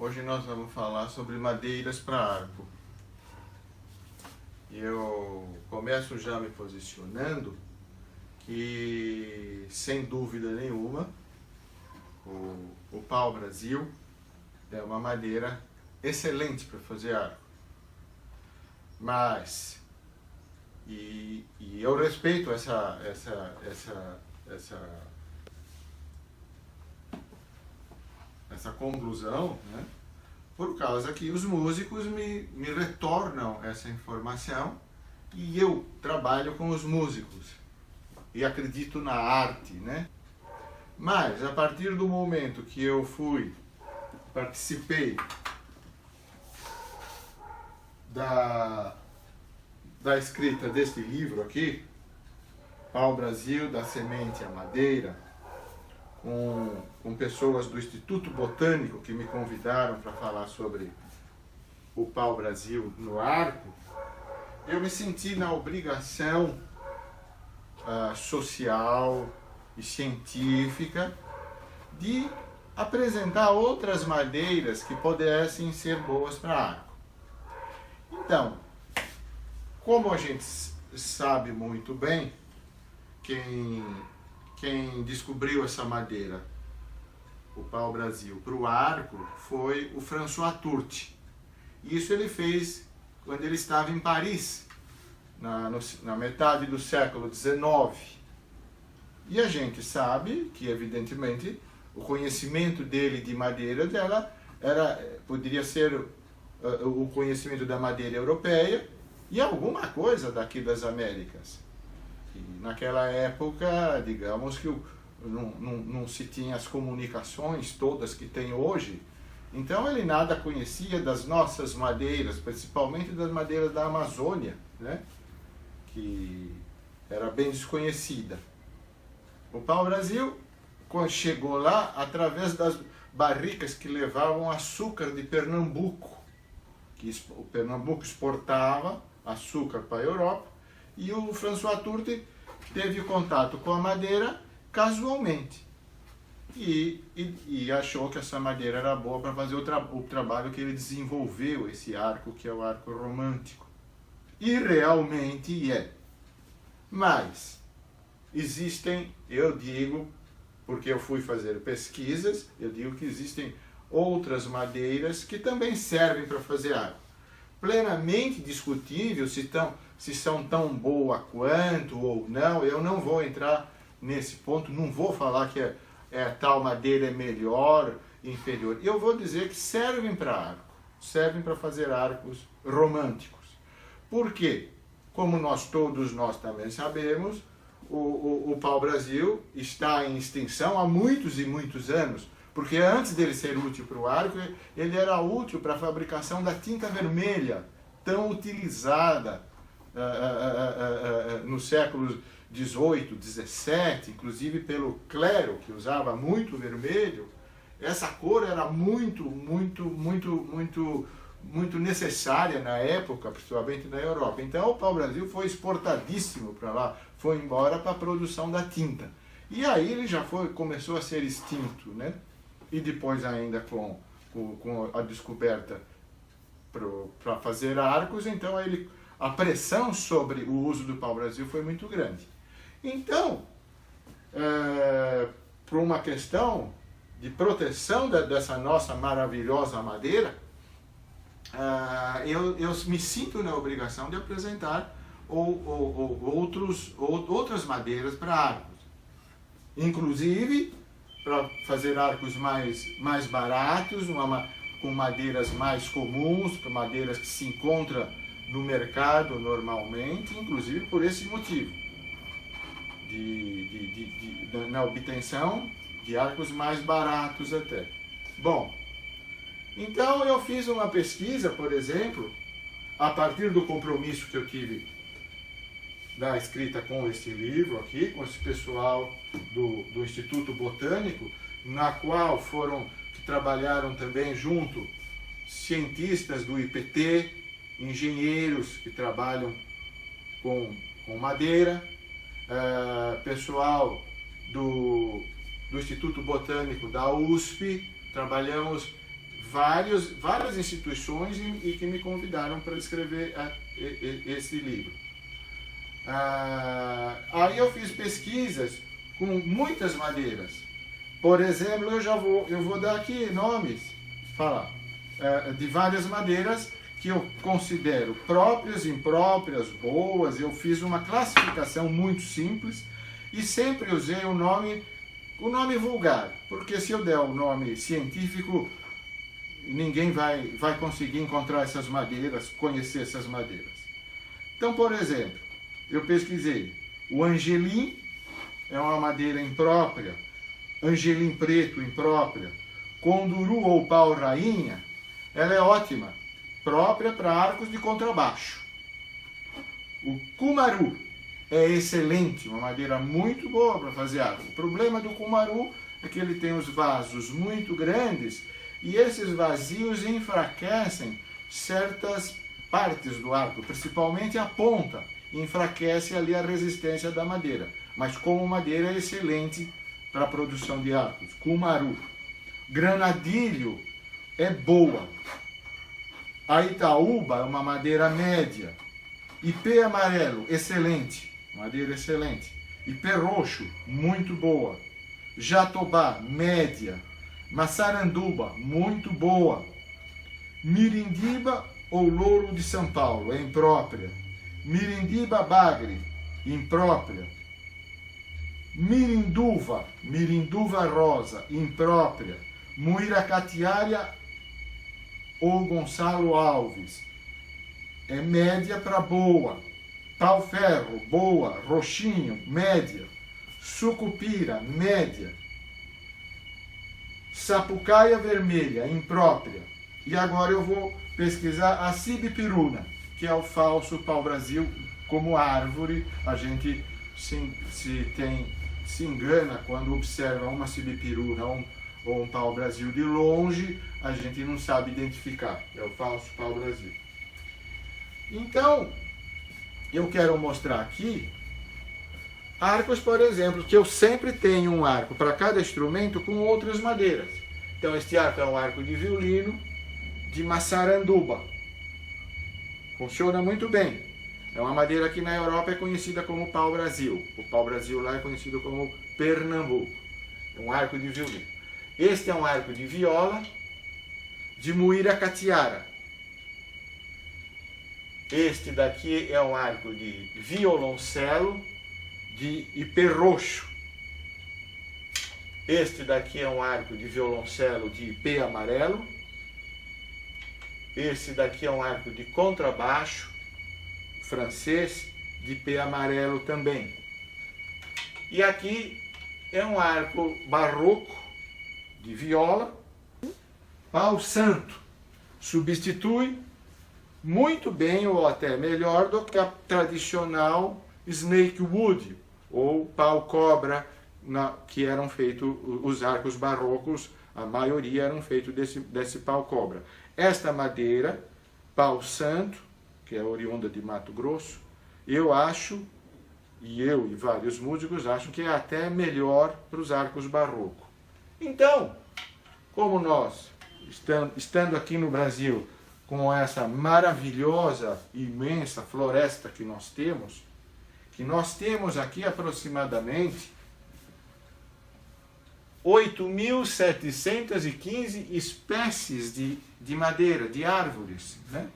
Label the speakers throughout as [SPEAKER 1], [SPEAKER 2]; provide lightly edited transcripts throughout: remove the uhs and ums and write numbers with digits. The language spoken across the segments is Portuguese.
[SPEAKER 1] Hoje nós vamos falar sobre madeiras para arco. Eu começo já me posicionando que, sem dúvida nenhuma, o pau-brasil é uma madeira excelente para fazer arco. Mas, e eu respeito essa conclusão, né? Por causa que os músicos me retornam essa informação e eu trabalho com os músicos e acredito na arte, né? Mas a partir do momento que eu participei da escrita deste livro aqui, Pau-Brasil, da semente à madeira, com pessoas do Instituto Botânico que me convidaram para falar sobre o pau-brasil no arco, eu me senti na obrigação social e científica de apresentar outras madeiras que pudessem ser boas para arco. Então, como a gente sabe muito bem, quem descobriu essa madeira, o pau-brasil, para o arco, foi o François Turti. Isso ele fez quando ele estava em Paris, na metade do século XIX. E a gente sabe que, evidentemente, o conhecimento dele de madeira poderia ser o conhecimento da madeira europeia e alguma coisa daqui das Américas. E naquela época, digamos que não se tinha as comunicações todas que tem hoje, então ele nada conhecia das nossas madeiras, principalmente das madeiras da Amazônia, né? Que era bem desconhecida. O pau-brasil chegou lá através das barricas que levavam açúcar de Pernambuco, que o Pernambuco exportava açúcar para a Europa, e o François Turti teve contato com a madeira casualmente e achou que essa madeira era boa para fazer o trabalho que ele desenvolveu, esse arco que é o arco romântico. E realmente é. Mas existem, eu digo, porque eu fui fazer pesquisas, eu digo que existem outras madeiras que também servem para fazer arco. Plenamente discutível se são tão boas quanto ou não, eu não vou entrar nesse ponto, não vou falar que tal madeira é melhor, inferior. Eu vou dizer que servem para arco, servem para fazer arcos românticos. Por quê? Como todos nós também sabemos, o pau-brasil está em extinção há muitos e muitos anos, porque antes dele ser útil para o arco, ele era útil para a fabricação da tinta vermelha, tão utilizada no século XVIII, XVII, inclusive pelo clero, que usava muito vermelho. Essa cor era muito necessária na época, principalmente na Europa. Então o pau-brasil foi exportadíssimo para lá, foi embora para a produção da tinta. E aí ele já começou a ser extinto, né? E depois ainda com a descoberta para fazer arcos, então a pressão sobre o uso do pau-brasil foi muito grande. Então, por uma questão de proteção dessa nossa maravilhosa madeira, eu me sinto na obrigação de apresentar outras madeiras para arcos. Inclusive, para fazer arcos mais baratos, com madeiras mais comuns, com madeiras que se encontram no mercado normalmente, inclusive por esse motivo, na obtenção de arcos mais baratos até. Bom, então eu fiz uma pesquisa, por exemplo, a partir do compromisso que eu tive da escrita com este livro aqui, com esse pessoal do Instituto Botânico, na qual que trabalharam também junto cientistas do IPT, engenheiros que trabalham com madeira, pessoal do Instituto Botânico da USP, trabalhamos várias instituições e que me convidaram para escrever esse livro. Aí eu fiz pesquisas com muitas madeiras. Por exemplo, eu vou dar aqui nomes, de várias madeiras que eu considero próprias, impróprias, boas. Eu fiz uma classificação muito simples e sempre usei o nome vulgar, porque se eu der o nome científico, ninguém vai conseguir encontrar essas madeiras, conhecer essas madeiras. Então, por exemplo, eu pesquisei o angelim, é uma madeira imprópria, angelim preto imprópria, conduru ou pau-rainha, ela é ótima, própria para arcos de contrabaixo. O cumaru é excelente, uma madeira muito boa para fazer arco. O problema do cumaru é que ele tem os vasos muito grandes e esses vazios enfraquecem certas partes do arco, principalmente a ponta, enfraquece ali a resistência da madeira. Mas como madeira é excelente para a produção de arcos. Cumaru. Granadilho é boa. A Itaúba é uma madeira média. Ipê amarelo, excelente. Madeira excelente. Ipê roxo, muito boa. Jatobá, média. Massaranduba, muito boa. Mirindiba ou louro de São Paulo, é imprópria. Mirindiba bagre, imprópria. Mirinduva rosa, imprópria. Muiracatiária ou Gonçalo Alves, é média para boa. Pau-ferro, boa. Roxinho, média. Sucupira, média. Sapucaia vermelha, imprópria. E agora eu vou pesquisar a sibipiruna, que é o falso pau-brasil como árvore. A gente se engana quando observa uma sibipiruna ou um pau-brasil de longe, a gente não sabe identificar. É o falso pau-brasil. Então, eu quero mostrar aqui arcos, por exemplo, que eu sempre tenho um arco para cada instrumento com outras madeiras. Então, este arco é um arco de violino de Massaranduba. Funciona muito bem. É uma madeira que na Europa é conhecida como pau-brasil. O pau-brasil lá é conhecido como Pernambuco. É um arco de violino. Este é um arco de viola de Muiracatiara. Este daqui é um arco de violoncelo de ipê roxo. Este daqui é um arco de violoncelo de ipê amarelo. Esse daqui é um arco de contrabaixo francês de ipê amarelo também. E aqui é um arco barroco de viola, pau santo. Substitui muito bem ou até melhor do que a tradicional snake wood ou pau cobra, que eram feitos os arcos barrocos, a maioria eram feitos desse pau cobra. Esta madeira, pau santo, que é oriunda de Mato Grosso, eu acho, e eu e vários músicos acham que é até melhor para os arcos barrocos. Então, como nós, estando aqui no Brasil, com essa maravilhosa, imensa floresta que nós temos aqui aproximadamente 8.715 espécies de madeira, de árvores, né?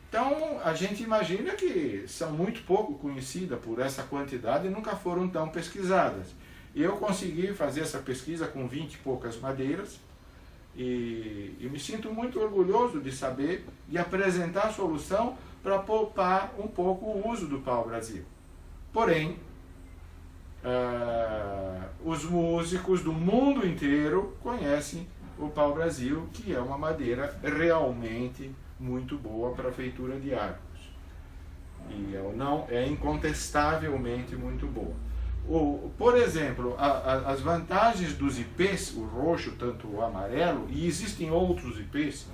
[SPEAKER 1] Então, a gente imagina que são muito pouco conhecidas por essa quantidade e nunca foram tão pesquisadas. Eu consegui fazer essa pesquisa com 20 e poucas madeiras e me sinto muito orgulhoso de saber e apresentar a solução para poupar um pouco o uso do pau-brasil. Porém, os músicos do mundo inteiro conhecem o pau-brasil, que é uma madeira realmente muito boa para a feitura de arcos. E é incontestavelmente muito boa. Por exemplo, as vantagens dos ipês, o roxo, tanto o amarelo, e existem outros ipês.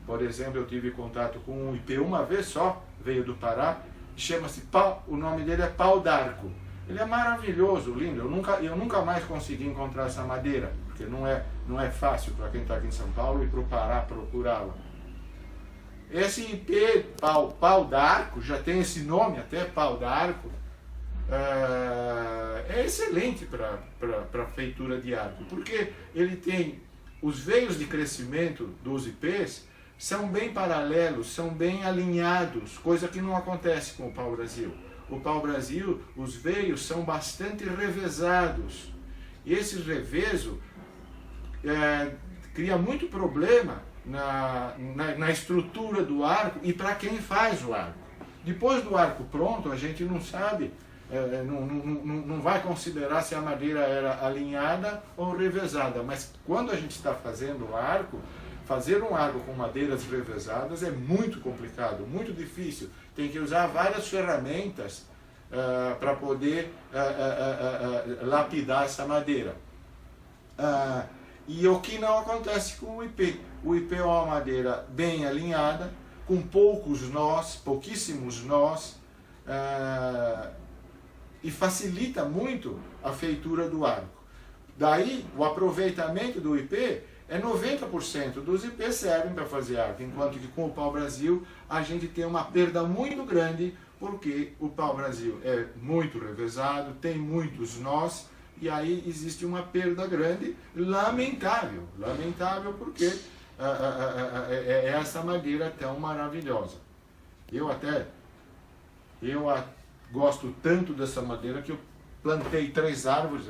[SPEAKER 1] Por exemplo, eu tive contato com um ipê uma vez só, veio do Pará, chama-se pau, o nome dele é pau d'arco. Ele é maravilhoso, lindo. Eu nunca mais consegui encontrar essa madeira. porque não é fácil para quem está aqui em São Paulo ir para o Pará procurá-la. Esse IP pau d'arco, já tem esse nome até, pau d'arco, é excelente para feitura de arco, porque ele tem os veios de crescimento dos IPs, são bem paralelos, são bem alinhados, coisa que não acontece com o pau-brasil. O pau-brasil, os veios são bastante revezados, e esse revezo cria muito problema na estrutura do arco e para quem faz o arco. Depois do arco pronto, a gente não sabe, não vai considerar se a madeira era alinhada ou revezada, mas quando a gente está fazendo o arco, fazer um arco com madeiras revezadas é muito complicado, muito difícil. Tem que usar várias ferramentas para poder lapidar essa madeira. E o que não acontece com o IP. O IP é uma madeira bem alinhada, com pouquíssimos nós, e facilita muito a feitura do arco. Daí, o aproveitamento do IP é 90% dos IP servem para fazer arco, enquanto que com o pau-brasil a gente tem uma perda muito grande, porque o pau-brasil é muito revezado, tem muitos nós, e aí existe uma perda grande, lamentável porque essa madeira tão maravilhosa. Eu gosto tanto dessa madeira que eu plantei 3 árvores.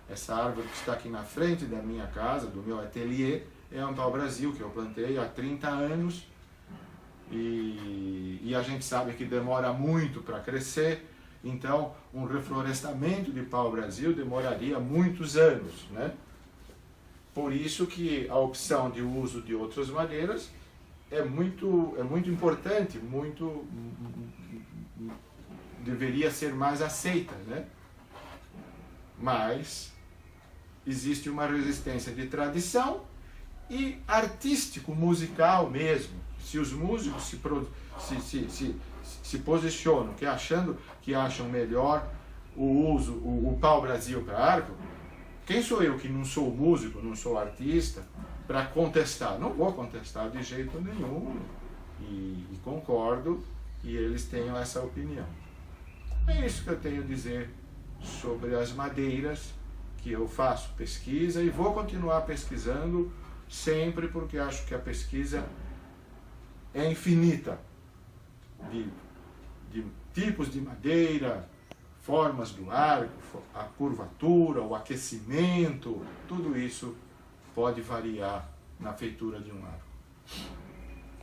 [SPEAKER 1] Essa árvore que está aqui na frente da minha casa, do meu ateliê, é um pau-brasil que eu plantei há 30 anos, e a gente sabe que demora muito para crescer. Então, um reflorestamento de pau-brasil demoraria muitos anos, né? Por isso que a opção de uso de outras madeiras é muito importante, deveria ser mais aceita, né? Mas existe uma resistência de tradição e artístico, musical mesmo. Se os músicos se posicionam, que acham melhor o uso, o pau-brasil para arco, quem sou eu que não sou músico, não sou artista, para contestar? Não vou contestar de jeito nenhum, e concordo que eles tenham essa opinião. É isso que eu tenho a dizer sobre as madeiras, que eu faço pesquisa e vou continuar pesquisando sempre, porque acho que a pesquisa é infinita, de tipos de madeira, formas do arco, a curvatura, o aquecimento, tudo isso pode variar na feitura de um arco.